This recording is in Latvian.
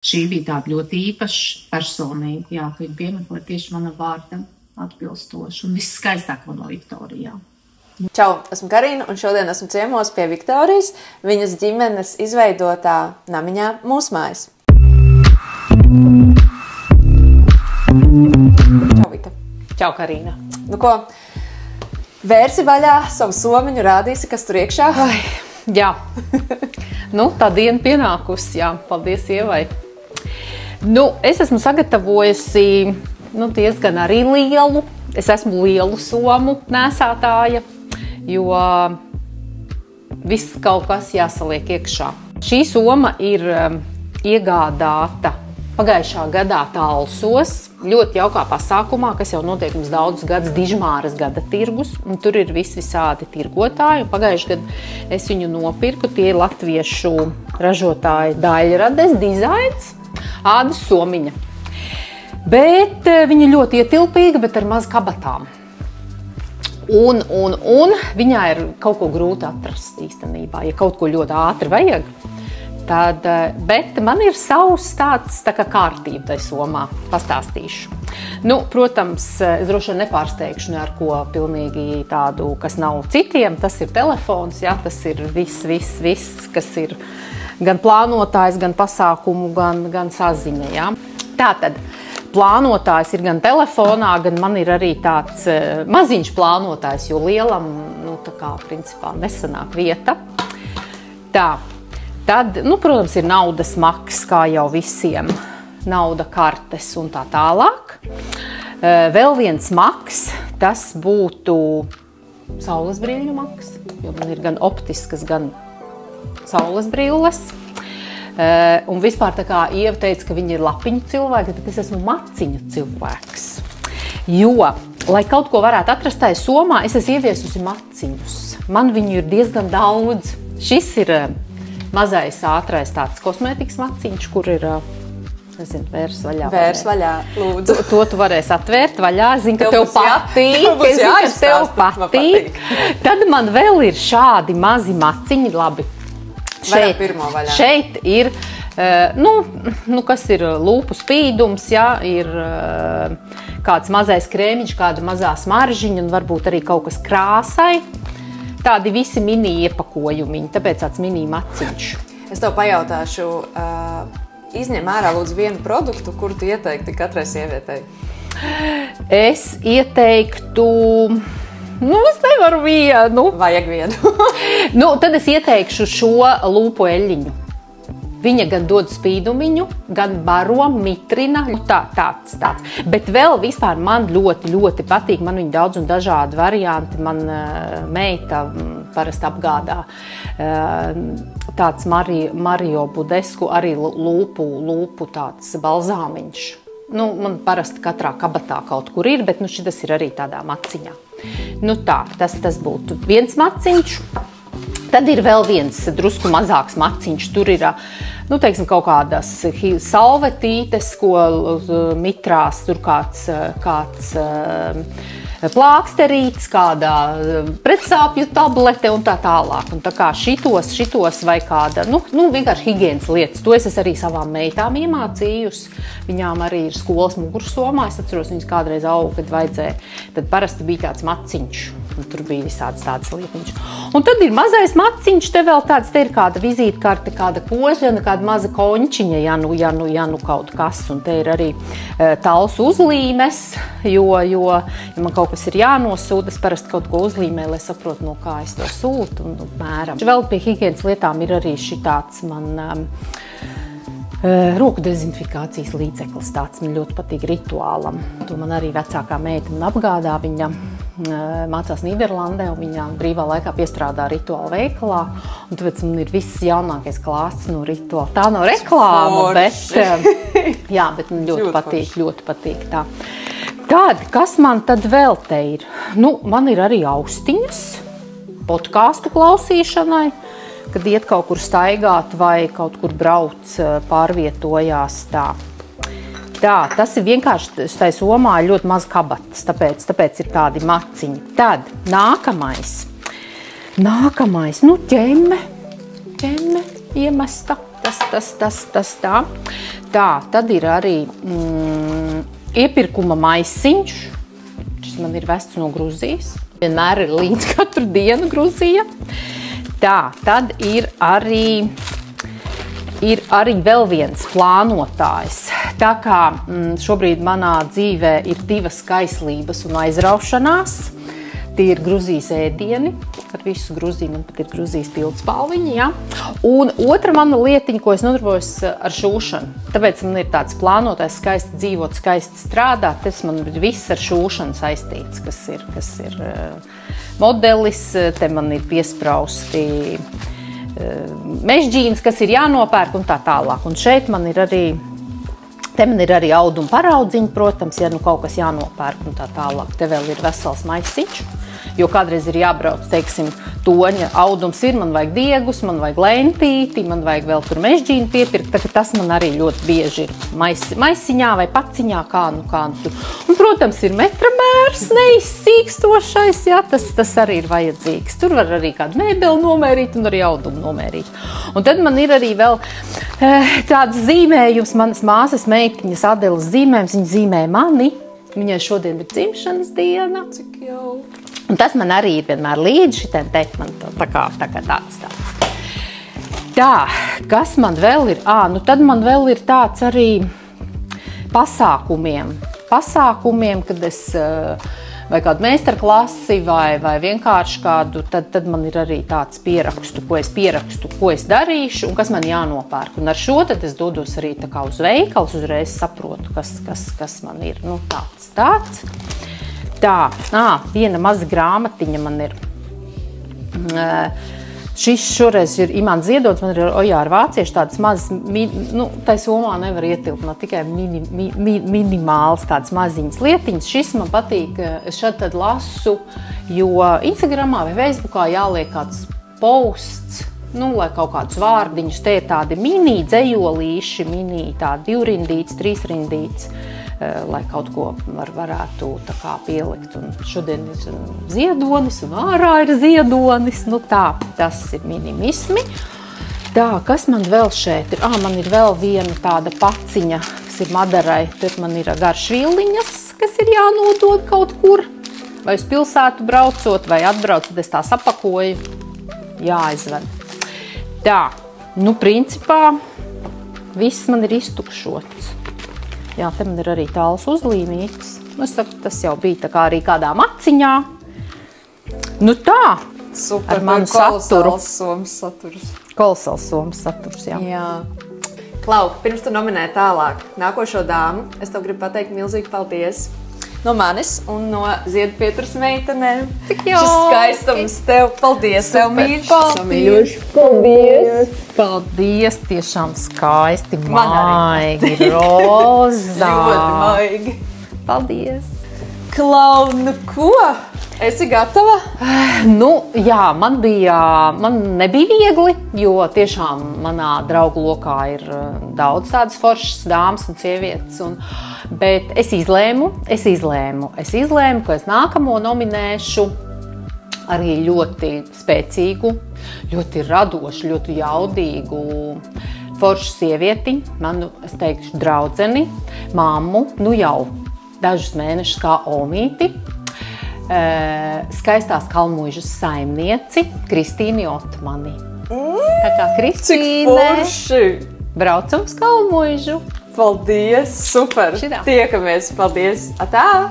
Šī bija tāda ļoti īpaša personība, jā, ka viņa piemeklē tieši manam vārdam atbilstoši un viss skaistāko no Viktorijā. Čau, esmu Karina un šodien esmu ciemos pie Viktorijas, viņas ģimenes izveidotā namiņā Mūsmājas. Čau, Vita. Čau, Karina. Nu ko, vērsi vaļā savu somiņu, rādīsi, kas tur iekšā? Ai, jā, tā diena pienākusi, jā, paldies Ievai. Es esmu sagatavojusi diezgan arī lielu, es esmu lielu somu nēsātāja, jo viss kaut kas jāsaliek iekšā. Šī soma ir iegādāta pagājušā gadā Talsos, ļoti jaukā pasākumā, kas jau notiek mums daudzus gadus, Dižmāras gada tirgus, un tur ir visādi tirgotāji, un pagājušajā gadā es viņu nopirku, tie ir latviešu ražotāji Daļrades dizains, ādas somiņa. Bet viņa ļoti ietilpīga, bet ar maz kabatām. Un viņā ir kaut ko grūti atrast īstenībā, ja kaut ko ļoti ātri vajag. Tad, bet man ir savs tāds tā kā kārtība tai somā, pastāstīšu. Protams, es droši vien nepārsteigšu ar ko pilnīgi tādu, kas nav citiem. Tas ir telefons, jā, tas ir viss, kas ir gan plānotājs, gan pasākumu, gan saziņa. Jā. Tātad plānotājs ir gan telefonā, gan man ir arī tāds maziņš plānotājs, jo lielam, tā kā principā nesanāk vieta. Tā. Tad, protams, ir naudas maks, kā jau visiem, nauda kartes un tā tālāk. Vēl viens maks, tas būtu saules brīļu maks, jo man ir gan optiskas, gan saules brilles. Un vispār tā kā Ieva teica, ka viņi ir lapiņu cilvēki, tad es esmu maciņu cilvēks. Jo, lai kaut ko varētu atrast tajā somā, es esmu ieviesusi maciņus. Man viņu ir diezgan daudz. Šis ir mazais ātrais tāds kosmētikas maciņš, kur ir, vērs vaļā. Vērs vaļā, lūdzu. To tu varēsi atvērt vaļā. Zinu, ka tev patīk. Tad man vēl ir šādi mazi maciņi, labi. Šeit ir, kas ir lūpu spīdums, jā, ir kāds mazais krēmiņš, kāda mazā smaržiņa un varbūt arī kaut kas krāsai. Tādi visi mini iepakojumiņi, tāpēc tāds mini maciņš. Es tev pajautāšu, izņem ārā lūdzu vienu produktu, kuru tu ieteikti katrai sievietei? Es ieteiktu, es nevaru vienu. Vajag vienu. Tad es ieteikšu šo lūpu eļļiņu. Viņa gan dod spīdumiņu, gan baro, mitrina, tāds. Bet vēl vispār man ļoti patīk, man viņa daudz un dažādi varianti, man meita parasti apgādā tāds Mario Budesku, arī lūpu tāds balzāmiņš. Man parasti katrā kabatā kaut kur ir, bet šitas ir arī tādā maciņā. Tas būtu viens maciņš. Tad ir vēl viens drusku mazāks maciņš. Tur ir, kaut kādas salvetītes, ko mitrās, tur kāds plāksterītis, kādā pretsāpju tablete un tā tālāk. Un tā kā šitos vai kāda, vienkārši higienas lietas. To es arī savām meitām iemācījusi. Viņām arī ir skolas mugursomā. Es atceros, viņas kādreiz auga, kad vajadzēja. Tad parasti bija tāds maciņš. Un tur bija visādas tādas lietiņš. Un tad ir mazais maciņš, te vēl tāds, te ir kāda vizītkarte, kāda kožļana, kāda maza končiņa, ja kaut kas. Un te ir arī Talsu uzlīmes, jo man kaut kas ir jānosūta, es parasti kaut ko uzlīmēju, lai saprotu, no kā es to sūtu un mēram. Vēl pie higienas lietām ir arī šitāds man roku dezinfikācijas līdzeklis, tāds man ļoti patīk rituālam. To man arī vecākā meita man apgādā, viņa mācās Nīderlandē un viņa brīvā laikā piestrādā rituāla veikalā. Un tāpēc man ir viss jaunākais klāsts no rituāla. Tā nav reklāma, bet man ļoti patīk tā. Tad, kas man tad vēl te ir? Man ir arī austiņas podcastu klausīšanai, kad iet kaut kur staigāt vai kaut kur brauc, pārvietojās tā. Tas ir vienkārši, tai somā ir ļoti maz kabatas, tāpēc ir tādi maciņi. Tad nākamais, ķemme iemesta. Tas tā. Tā, tad ir arī iepirkuma maisiņš. Šis man ir vests no Gruzijas. Vienmēr ir līdz katru dienu Gruzija. Tā, tad ir arī vēl viens plānotājs. Tā kā šobrīd manā dzīvē ir divas kaislības un aizraušanās. Tie ir Gruzijas ēdieni, ar visu Gruziju, man pat ir Gruzijas pildspalviņi, ja? Un otra mana lietiņa, ko es nodarbojos ar šūšanu. Tāpēc man ir tāds plānotājs, skaisti dzīvot, skaisti strādāt. Tas man ir viss ar šūšanu saistīts, kas ir modelis, te man ir piesprausti mežģīnas, kas ir jānopērk un tā tālāk. Un šeit man ir arī auduma paraudziņi, protams, ja nu kaut kas jānopērk un tā tālāk. Te vēl ir vesels maisiņš, jo kādreiz ir jābrauc, teiksim, toņa audums ir, man vajag diegus, man vajag lentīti, man vajag vēl tur mežģīnu piepirkt, tas man arī ļoti bieži ir maisiņā vai paciņā, kā nu. Un, protams, ir metramērs, neizsīkstošais, jā, tas arī ir vajadzīgs. Tur var arī kādu mēbeli nomērīt un arī audumu nomērīt. Un tad man ir arī vēl tāds zīmējums, manas māsas meitiņas Adeles zīmējums, viņa zīmē mani. Viņai šodien ir dzimšanas diena. Cik jau. Un tas man arī ir vienmēr līdzi šitiem teikt, man tā kā tāds. Tā, kas man vēl ir? Nu tad man vēl ir tāds arī pasākumiem, kad es vai kādu meistarklasi vai vienkārši kādu, tad man ir arī tāds pierakstu, ko es darīšu un kas man jānopērk. Un ar šo tad es dodos arī tā kā uz veikals, uzreiz saprotu, kas man ir, nu tāds. Tā, viena maza grāmatiņa man ir. Šis šoreiz ir Imants Ziedonis, man ir Ojāra Vācieši tādas mazas, tai somā nevar ietilpināt, tikai minimāls tādas maziņas lietiņas. Šis man patīk, es šad tad lasu, jo Instagramā vai Facebookā jāliek kāds posts, lai kaut kādus vārdiņus, te ir tādi mini dzejolīši, mini tādi 2-rindīts, 3-rindīts, lai kaut ko varētu tā kā pielikt. Un šodien ir ziedonis un ārā ir ziedonis. Tas ir minimismi. Tā, kas man vēl šeit ir? Man ir vēl viena tāda paciņa, kas ir Madarai. Tur man ir garšvīliņas, kas ir jānodod kaut kur. Vai uz pilsētu braucot, vai atbraucot, es tās apakoju. Jāizved. Tā, principā, viss man ir iztukšots. Jā, te man ir arī tāls uzlīmīts. Es saku, tas jau bija tā kā arī kādā maciņā. Tā, super, ar manu saturu. Kolosāls somas saturs, jā. Klau, pirms tu nominē tālāk nākošo dāmu, es tev gribu pateikt milzīgi paldies. No manis un no Ziedu pieturas meitenēm. Tik jau. Šis skaistums tev. Paldies, tev mīļš. Paldies, tiešām skaisti, maigi, rozā. Ļoti maigi. Paldies. Klau, ko? Esi gatava? Jā, man nebija viegli, jo tiešām manā draugu lokā ir daudz tādas foršas dāmas un sievietes. Bet es izlēmu, ka es nākamo nominēšu arī ļoti spēcīgu, ļoti radošu, ļoti jaudīgu foršu sievieti, manu, es teikšu, draudzeni, mammu, jau dažus mēnešus kā Omīti, skaistās Kalmuižas saimnieci Kristīni Otmani. Tā kā Kristīne, braucam uz Kalmuižu. Paldies, super! Šitā. Tiekamies, paldies! Atā!